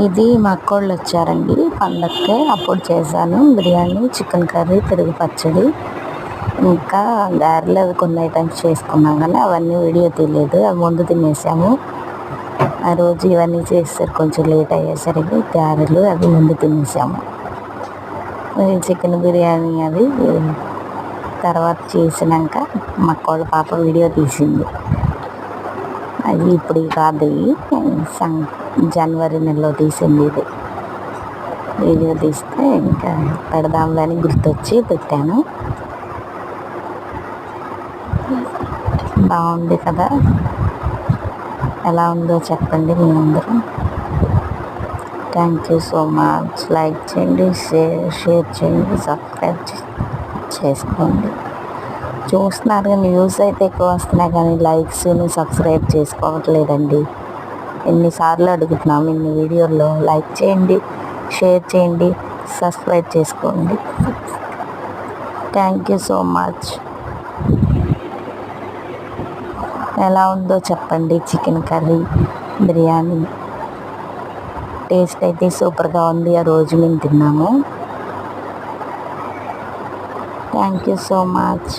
ఇది మా అక్కోళ్ళు వచ్చారండి పండగకి, అప్పుడు చేశాను బిర్యానీ, చికెన్ కర్రీ, పెరుగు పచ్చడి, ఇంకా గారెలు అవి కొన్ని ఐటమ్స్ చేసుకున్నాం. కానీ అవన్నీ వీడియో తీయలేదు, అవి ముందు తినేసాము. ఆ రోజు ఇవన్నీ చేసేసరికి కొంచెం లేట్ అయ్యేసరికి గారెలు అవి ముందు తినేసాము. చికెన్ బిర్యానీ అది తర్వాత చేసినాక మా అక్కోళ్ళ పాప వీడియో తీసింది. అది ఇప్పుడు కాదు, జనవరి నెలలో తీసింది. ఇది వీడియో తీస్తే ఇంకా పెడదాంలని గుర్తొచ్చి పెట్టాను. బాగుంది కదా, ఎలా ఉందో చెప్పండి మీ అందరూ. Thank you so much. Like చేయండి, షేర్ చేయండి, సబ్స్క్రైబ్ చేసుకోండి. చూస్తున్నారు కానీ వ్యూస్ అయితే ఎక్కువ వస్తున్నాయి, కానీ లైక్స్ సబ్స్క్రైబ్ చేసుకోవట్లేదండి. ఎన్నిసార్లు అడుగుతున్నాము ఇన్ని వీడియోల్లో. లైక్ చేయండి, షేర్ చేయండి, సబ్స్క్రైబ్ చేసుకోండి. Thank you so much. ఎలా ఉందో చెప్పండి చికెన్ కర్రీ, బిర్యానీ. టేస్ట్ అయితే సూపర్గా ఉంది. ఆ రోజు మేము తిన్నాము. Thank you so much.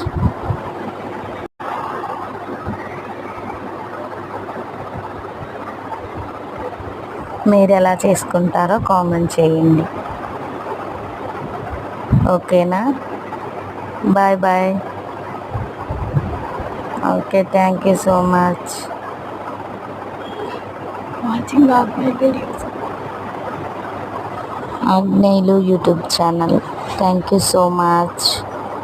మీరు ఎలా చేసుకుంటారో కామెంట్ చేయండి. ఓకేనా? Bye bye. Okay, thank you so much watching my videos. ఆగ్నేయులు YouTube channel. Thank you so much.